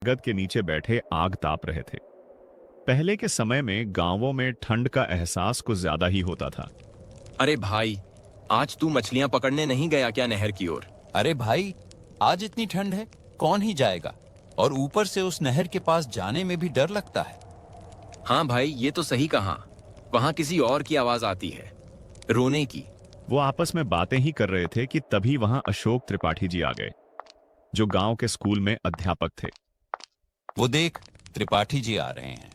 गद के नीचे बैठे आग ताप रहे थे। पहले के समय में गांवों में ठंड का एहसास कुछ ज्यादा ही होता था। अरे भाई, आज तू मछलियां पकड़ने नहीं गया क्या नहर की ओर? अरे भाई, आज इतनी ठंड है, कौन ही जाएगा। और ऊपर से उस नहर के पास जाने में भी डर लगता है। हाँ भाई, ये तो सही कहा। वहां किसी और की आवाज आती है, रोने की। वो आपस में बातें ही कर रहे थे कि तभी वहां अशोक त्रिपाठी जी आ गए, जो गांव के स्कूल में अध्यापक थे। वो देख, त्रिपाठी जी आ रहे हैं।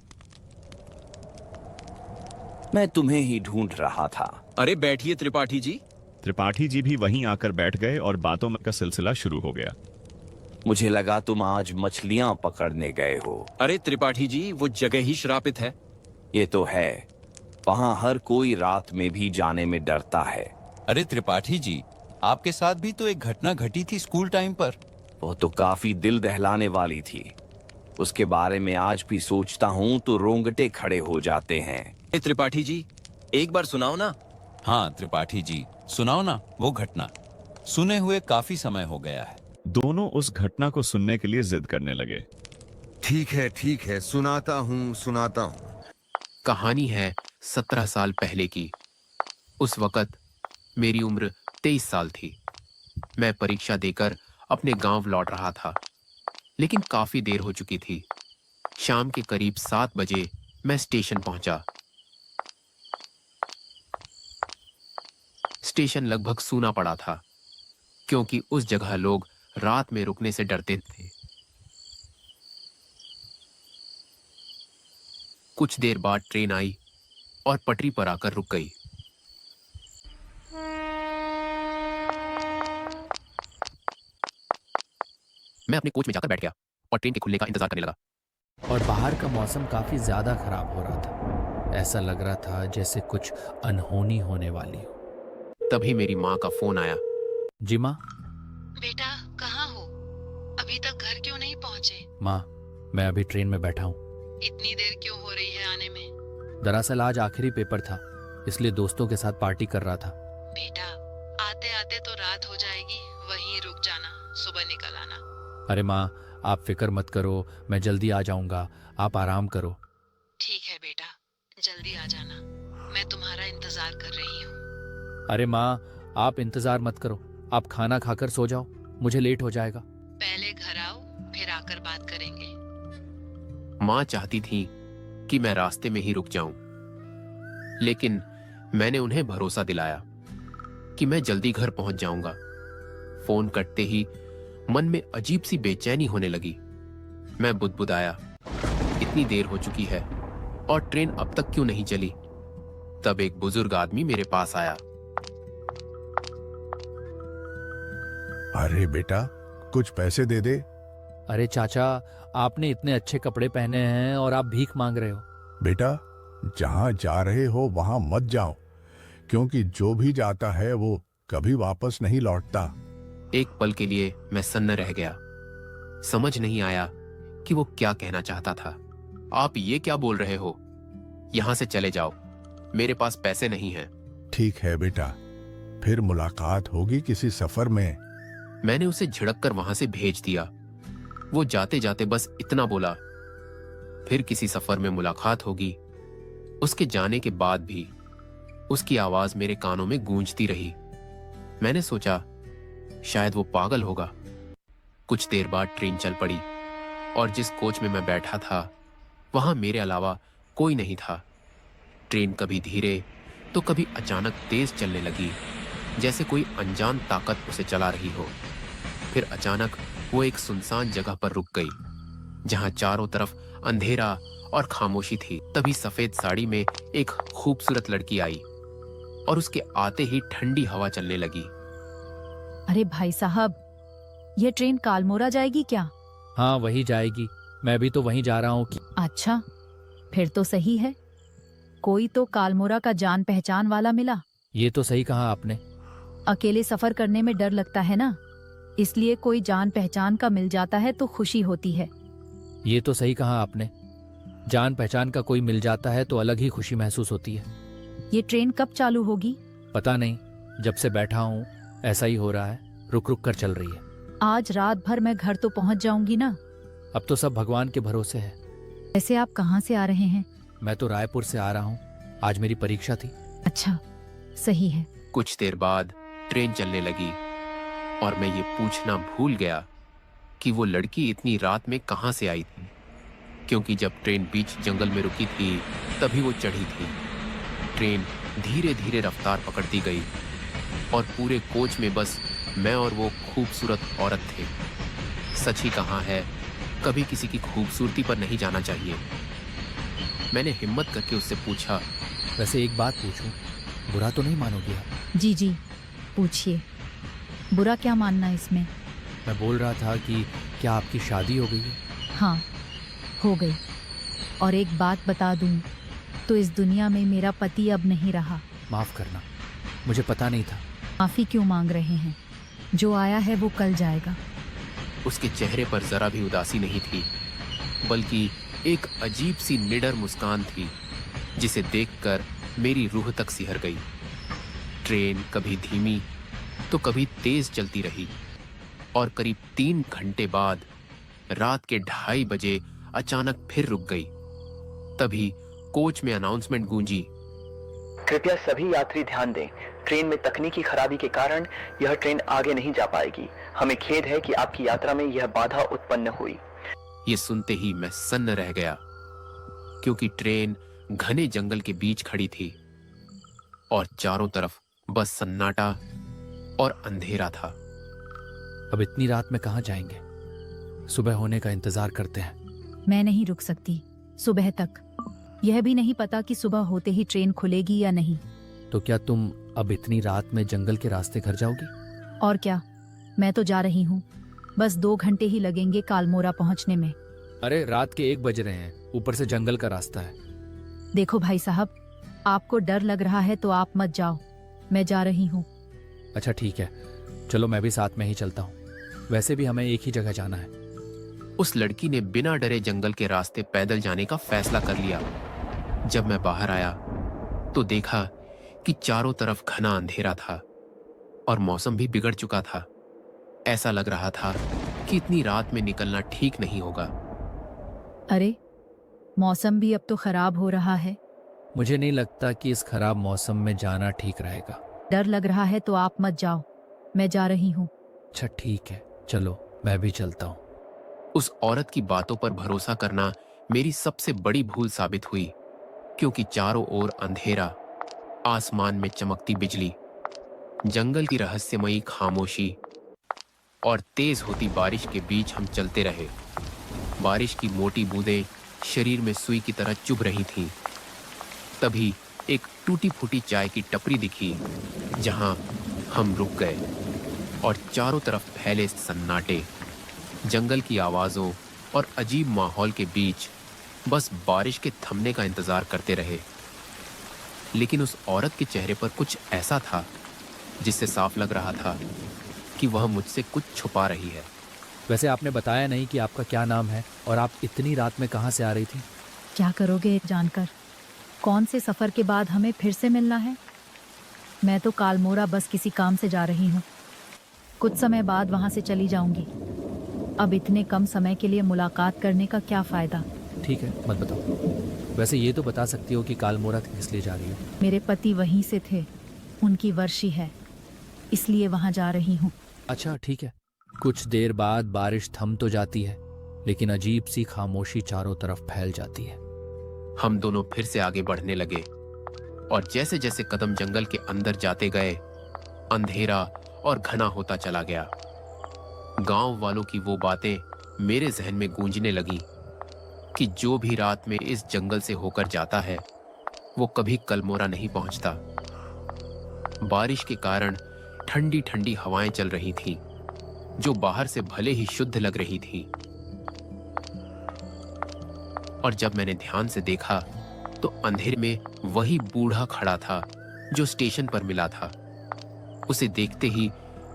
मैं तुम्हें ही ढूंढ रहा था। अरे बैठिए त्रिपाठी जी। त्रिपाठी जी भी वहीं आकर बैठ गए और बातों का सिलसिला शुरू हो गया। मुझे लगा तुम आज मछलियां पकड़ने गए हो। अरे त्रिपाठी जी, वो जगह ही श्रापित है। ये तो है, वहां हर कोई रात में भी जाने में डरता है। अरे त्रिपाठी जी, आपके साथ भी तो एक घटना घटी थी स्कूल टाइम पर। वो तो काफी दिल दहलाने वाली थी। उसके बारे में आज भी सोचता हूँ तो रोंगटे खड़े हो जाते हैं। त्रिपाठी जी, एक बार सुनाओ ना। हाँ त्रिपाठी जी, सुनाओ ना वो घटना। सुने हुए काफी समय हो गया है। दोनों उस घटना को सुनने के लिए जिद करने लगे। ठीक है, सुनाता हूँ। कहानी है 17 साल पहले की। उस वक़्त मेरी उम्र 23 साल थी। मैं परीक्षा देकर अपने गांव लौट रहा था, लेकिन काफी देर हो चुकी थी। शाम के करीब 7 बजे मैं स्टेशन पहुंचा। स्टेशन लगभग सूना पड़ा था, क्योंकि उस जगह लोग रात में रुकने से डरते थे। कुछ देर बाद ट्रेन आई और पटरी पर आकर रुक गई। मैं अपने कोच में जाकर बैठ गया और ट्रेन के खुलने का इंतजार करने लगा। और बाहर का मौसम काफी ज्यादा खराब हो रहा था। ऐसा लग रहा था जैसे कुछ अनहोनी होने वाली हो। तभी मेरी माँ का फोन आया। जी माँ। बेटा, कहाँ हो? अभी तक घर क्यों नहीं पहुँचे? माँ, मैं अभी ट्रेन में बैठा हूँ। इतनी देर क्यों हो रही है आने में? दरअसल आज आखिरी पेपर था, इसलिए दोस्तों के साथ पार्टी कर रहा था। बेटा, आते आते तो रात हो जाएगी, वहीं रुक जाना, सुबह निकल आना। अरे माँ, आप फिक्र मत करो, मैं जल्दी आ जाऊंगा, आप आराम करो। ठीक है बेटा, जल्दी आ जाना, मैं तुम्हारा इंतजार कर रही हूँ। अरे माँ, आप इंतजार मत करो, आप खाना खाकर सो जाओ, मुझे लेट हो जाएगा। पहले घर आओ, फिर आकर बात करेंगे। माँ चाहती थी कि मैं रास्ते में ही रुक जाऊं, लेकिन मैंने उन्हें भरोसा दिलाया कि मैं जल्दी घर पहुंच जाऊंगा। फोन कटते ही मन में अजीब सी बेचैनी होने लगी। मैं बुदबुदाया, इतनी देर हो चुकी है और ट्रेन अब तक क्यों नहीं चली? तब एक बुजुर्ग आदमी मेरे पास आया। अरे बेटा, कुछ पैसे दे दे। अरे चाचा, आपने इतने अच्छे कपड़े पहने हैं और आप भीख मांग रहे हो। बेटा, जहां जा रहे हो वहां मत जाओ, क्योंकि जो भी जाता है वो कभी वापस नहीं लौटता। एक पल के लिए मैं सन्न रह गया। समझ नहीं आया कि वो क्या कहना चाहता था। आप ये क्या बोल रहे हो? यहां से चले जाओ, मेरे पास पैसे नहीं हैं। ठीक है बेटा, फिर मुलाकात होगी किसी सफर में। मैंने उसे झिड़क कर वहां से भेज दिया। वो जाते जाते बस इतना बोला, फिर किसी सफर में मुलाकात होगी। उसके जाने के बाद भी उसकी आवाज मेरे कानों में गूंजती रही। मैंने सोचा शायद वो पागल होगा। कुछ देर बाद ट्रेन चल पड़ी और जिस कोच में मैं बैठा था वहां मेरे अलावा कोई नहीं था। ट्रेन कभी धीरे तो कभी अचानक तेज चलने लगी, जैसे कोई अनजान ताकत उसे चला रही हो। फिर अचानक वो एक सुनसान जगह पर रुक गई, जहां चारों तरफ अंधेरा और खामोशी थी। तभी सफेद साड़ी में एक खूबसूरत लड़की आई और उसके आते ही ठंडी हवा चलने लगी। अरे भाई साहब, ये ट्रेन कालमोरा जाएगी क्या? हाँ, वही जाएगी। मैं भी तो वहीं जा रहा हूँ। अच्छा, फिर तो सही है। कोई तो कालमोरा का जान पहचान वाला मिला। ये तो सही कहा आपने। अकेले सफर करने में डर लगता है ना, इसलिए कोई जान पहचान का मिल जाता है तो खुशी होती है। ये तो सही कहा आपने। जान पहचान का कोई मिल जाता है तो अलग ही खुशी महसूस होती है। ये ट्रेन कब चालू होगी? पता नहीं, जब से बैठा हूँ ऐसा ही हो रहा है, रुक रुक कर चल रही है। आज रात भर मैं घर तो पहुँच जाऊंगी ना? अब तो सब भगवान के भरोसे है। वैसे आप कहाँ से आ रहे हैं? मैं तो रायपुर से आ रहा हूँ, आज मेरी परीक्षा थी। अच्छा, सही है। कुछ देर बाद ट्रेन चलने लगी और मैं ये पूछना भूल गया कि वो लड़की इतनी रात में कहाँ से आई थी, क्योंकि जब ट्रेन बीच जंगल में रुकी थी तभी वो चढ़ी थी। ट्रेन धीरे धीरे रफ्तार पकड़ती गई और पूरे कोच में बस मैं और वो खूबसूरत औरत थे। सच ही कहा है, कभी किसी की खूबसूरती पर नहीं जाना चाहिए। मैंने हिम्मत करके उससे पूछा, वैसे एक बात पूछूं, बुरा तो नहीं मानोगी आप? जी जी, पूछिए। बुरा क्या मानना इसमें? मैं बोल रहा था कि क्या आपकी शादी हो गई है? हाँ, हो गई। और एक बात बता दूं तो इस दुनिया में मेरा पति अब नहीं रहा। माफ करना, मुझे पता नहीं था। माफी क्यों मांग रहे हैं? जो आया है वो कल जाएगा। उसके चेहरे पर जरा भी उदासी नहीं थी, बल्कि एक अजीब सी निडर मुस्कान थी जिसे देखकर मेरी रूह तक सिहर गई। ट्रेन कभी धीमी तो कभी तेज चलती रही और करीब 3 घंटे बाद रात के 2:30 बजे अचानक फिर रुक गई। तभी कोच में अनाउंसमेंट गूंजी, कृपया सभी यात्री ध्यान दें, ट्रेन में तकनीकी खराबी के कारण यह ट्रेन आगे नहीं जा पाएगी। हमें खेद है कि आपकी यात्रा में यह बाधा उत्पन्न हुई। ये सुनते ही मैं सन्न रह गया, क्योंकि ट्रेन घने जंगल के बीच खड़ी थी और चारों तरफ बस सन्नाटा और अंधेरा था। अब इतनी रात में कहाँ जाएंगे? सुबह होने का इंतजार करते हैं। मैं नहीं रुक सकती सुबह तक। यह भी नहीं पता कि सुबह होते ही ट्रेन खुलेगी या नहीं। तो क्या तुम अब इतनी रात में जंगल के रास्ते घर जाओगी? और क्या, मैं तो जा रही हूँ। बस 2 घंटे ही लगेंगे कालमोरा पहुँचने में। अरे रात के 1 बज रहे हैं, ऊपर से जंगल का रास्ता है। देखो भाई साहब, आपको डर लग रहा है तो आप मत जाओ, मैं जा रही हूँ। अच्छा ठीक है, चलो मैं भी साथ में ही चलता हूँ। वैसे भी हमें एक ही जगह जाना है। उस लड़की ने बिना डरे जंगल के रास्ते पैदल जाने का फैसला कर लिया। जब मैं बाहर आया तो देखा कि चारों तरफ घना अंधेरा था और मौसम भी बिगड़ चुका था। ऐसा लग रहा था कि इतनी रात में निकलना ठीक नहीं होगा। अरे, मौसम भी अब तो खराब हो रहा है। मुझे नहीं लगता कि इस खराब मौसम में जाना ठीक रहेगा। डर लग रहा है तो आप मत जाओ, मैं जा रही हूँ। अच्छा ठीक है, चलो मैं भी चलता हूँ। उस औरत की बातों पर भरोसा करना मेरी सबसे बड़ी भूल साबित हुई, क्योंकि चारों ओर अंधेरा, आसमान में चमकती बिजली, जंगल की रहस्यमयी खामोशी और तेज होती बारिश के बीच हम चलते रहे। बारिश की मोटी बूंदें शरीर में सुई की तरह चुभ रही थीं। तभी एक टूटी फूटी चाय की टपरी दिखी, जहां हम रुक गए और चारों तरफ फैले सन्नाटे, जंगल की आवाजों और अजीब माहौल के बीच बस बारिश के थमने का इंतजार करते रहे। लेकिन उस औरत के चेहरे पर कुछ ऐसा था जिससे साफ लग रहा था कि वह मुझसे कुछ छुपा रही है। वैसे आपने बताया नहीं कि आपका क्या नाम है और आप इतनी रात में कहाँ से आ रही थी? क्या करोगे जानकर? कौन से सफर के बाद हमें फिर से मिलना है? मैं तो कालमोरा बस किसी काम से जा रही हूँ। कुछ समय बाद वहाँ से चली जाऊंगी। अब इतने कम समय के लिए मुलाकात करने का क्या फायदा? ठीक है, मत बताओ। वैसे ये तो बता सकती हो कि कालमोरा किस लिए जा रही हो? मेरे पति वहीं से थे, उनकी वर्षी है, इसलिए वहाँ जा रही हूँ। अच्छा ठीक है। कुछ देर बाद बारिश थम तो जाती है, लेकिन अजीब सी खामोशी चारों तरफ फैल जाती है। हम दोनों फिर से आगे बढ़ने लगे और जैसे जैसे कदम जंगल के अंदर जाते गए, अंधेरा और घना होता चला गया। गांव वालों की वो बातें मेरे जहन में गूंजने लगी कि जो भी रात में इस जंगल से होकर जाता है वो कभी कलमोरा नहीं पहुंचता। बारिश के कारण ठंडी ठंडी हवाएं चल रही थीं, जो बाहर से भले ही शुद्ध लग रही थी। और जब मैंने ध्यान से देखा तो अंधेरे में वही बूढ़ा खड़ा था जो स्टेशन पर मिला था। उसे देखते ही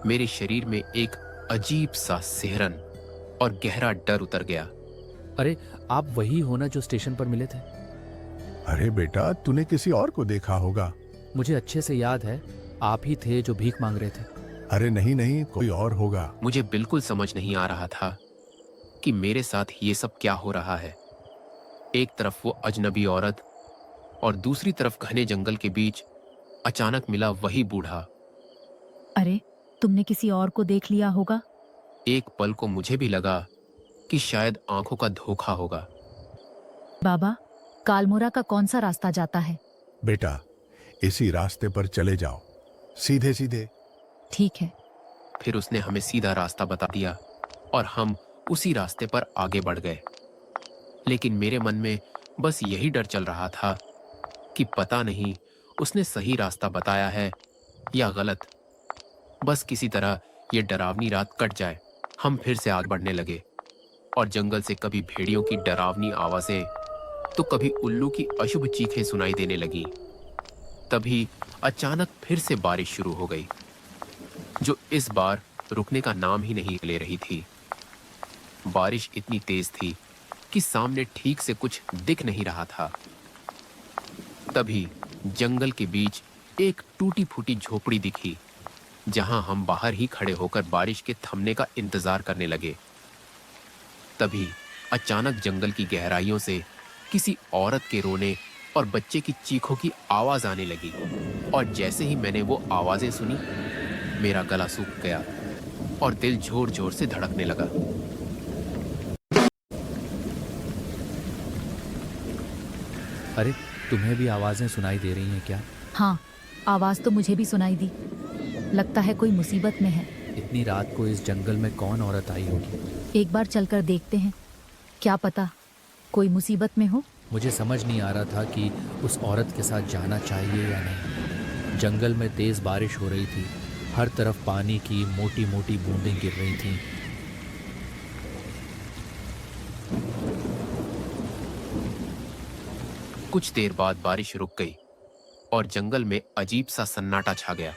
मेरे शरीर में एक अजीब सा सिहरन और गहरा डर उतर गया। अरे आप वही हो ना जो स्टेशन पर मिले थे? अरे बेटा, तूने किसी और को देखा होगा। मुझे अच्छे से याद है, आप ही थे जो भीख मांग रहे थे। अरे नहीं नहीं, कोई और होगा। मुझे बिल्कुल समझ नहीं आ रहा था कि मेरे साथ ये सब क्या हो रहा है। एक तरफ वो अजनबी औरत और दूसरी तरफ घने जंगल के बीच अचानक मिला वही बूढ़ा। अरे, तुमने किसी और को देख लिया होगा। एक पल को मुझे भी लगा कि शायद आंखों का धोखा होगा। बाबा, कालमोरा का कौन सा रास्ता जाता है? बेटा, इसी रास्ते पर चले जाओ, सीधे सीधे। ठीक है। फिर उसने हमें सीधा रास्ता बता दिया और हम उसी रास्ते पर आगे बढ़ गए। लेकिन मेरे मन में बस यही डर चल रहा था कि पता नहीं उसने सही रास्ता बताया है या गलत। बस किसी तरह ये डरावनी रात कट जाए। हम फिर से आगे बढ़ने लगे और जंगल से कभी भेड़ियों की डरावनी आवाजें तो कभी उल्लू की अशुभ चीखें सुनाई देने लगी। तभी अचानक फिर से बारिश शुरू हो गई, जो इस बार रुकने का नाम ही नहीं ले रही थी। बारिश इतनी तेज थी कि सामने ठीक से कुछ दिख नहीं रहा था। तभी जंगल के बीच एक टूटी फूटी झोपड़ी दिखी, जहां हम बाहर ही खड़े होकर बारिश के थमने का इंतजार करने लगे। तभी अचानक जंगल की गहराइयों से किसी औरत के रोने और बच्चे की चीखों की आवाज आने लगी। और जैसे ही मैंने वो आवाजें सुनी, मेरा गला सूख गया और दिल जोर जोर से धड़कने लगा। अरे, तुम्हें भी आवाजें सुनाई दे रही हैं क्या? हाँ, आवाज तो मुझे भी सुनाई दी। लगता है कोई मुसीबत में है। इतनी रात को इस जंगल में कौन औरत आई होगी? एक बार चलकर देखते हैं, क्या पता कोई मुसीबत में हो। मुझे समझ नहीं आ रहा था कि उस औरत के साथ जाना चाहिए या नहीं। जंगल में तेज बारिश हो रही थी, हर तरफ पानी की मोटी मोटी बूंदें गिर रही थीं। कुछ देर बाद बारिश रुक गई और जंगल में अजीब सा सन्नाटा छा गया।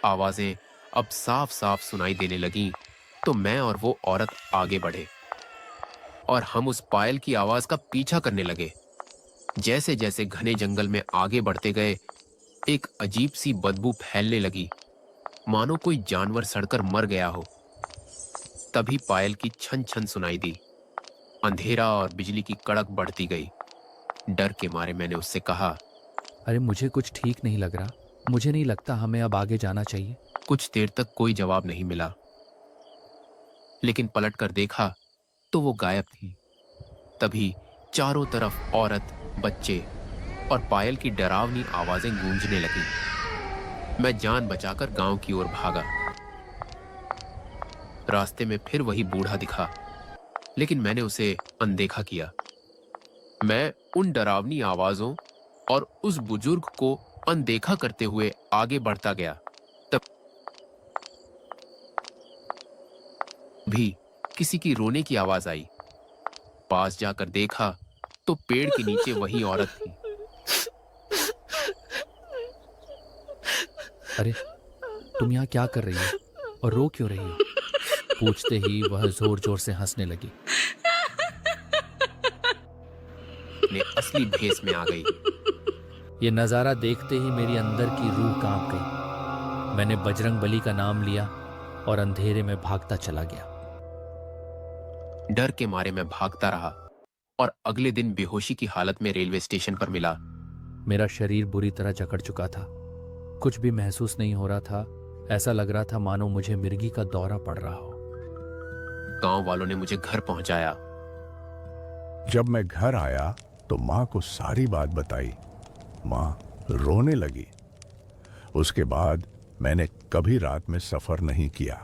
आवाजें अब साफ साफ सुनाई देने लगीं, तो मैं और वो औरत आगे बढ़े और हम उस पायल की आवाज का पीछा करने लगे। जैसे जैसे घने जंगल में आगे बढ़ते गए, एक अजीब सी बदबू फैलने लगी, मानो कोई जानवर सड़कर मर गया हो। तभी पायल की छन छन सुनाई दी। अंधेरा और बिजली की कड़क बढ़ती गई। डर के मारे मैंने उससे कहा, अरे, मुझे कुछ ठीक नहीं लग रहा। मुझे नहीं लगता हमें अब आगे जाना चाहिए। कुछ देर तक कोई जवाब नहीं मिला, लेकिन पलटकर देखा तो वो गायब थी। तभी चारों तरफ औरत, बच्चे और पायल की डरावनी आवाजें गूंजने लगी। मैं जान बचाकर गांव की ओर भागा। रास्ते में फिर वही बूढ़ा दिखा, लेकिन मैंने उसे अनदेखा किया। मैं उन डरावनी आवाजों और उस बुजुर्ग को अनदेखा करते हुए आगे बढ़ता गया। तब भी किसी की रोने की आवाज आई। पास जाकर देखा तो पेड़ के नीचे वही औरत थी। अरे, तुम यहाँ क्या कर रही हो और रो क्यों रही हो? पूछते ही वह जोर जोर से हंसने लगी। मैं असली भेस में आ गई। ये नज़ारा देखते ही मेरी अंदर की रूह कांप गई। मैंने बजरंग बली का नाम लिया और अंधेरे में भागता चला गया। डर के मारे मैं भागता रहा और अगले दिन बेहोशी की हालत में रेलवे स्टेशन पर मिला। मेरा शरीर बुरी तरह जकड़ चुका था। कुछ भी महसूस नहीं हो रहा था। ऐसा लग रहा था मानो मुझे मिर्गी का दौरा पड़ रहा हो। गांव वालों ने मुझे घर पहुंचाया। जब मैं घर आया तो माँ को सारी बात बताई। माँ रोने लगी। उसके बाद मैंने कभी रात में सफर नहीं किया।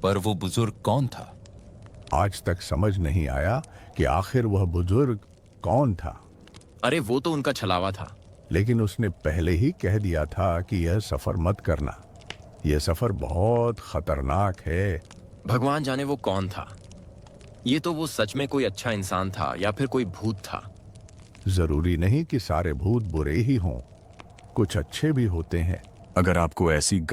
पर वो बुजुर्ग कौन था? आज तक समझ नहीं आया कि आखिर वह बुजुर्ग कौन था। अरे वो तो उनका छलावा था। लेकिन उसने पहले ही कह दिया था कि यह सफर मत करना। यह सफर बहुत खतरनाक है। भगवान जाने वो कौन था। ये तो वो सच में कोई अच्छा इंसान था या फिर कोई भूत था। जरूरी नहीं कि सारे भूत बुरे ही हों, कुछ अच्छे भी होते हैं। अगर आपको ऐसी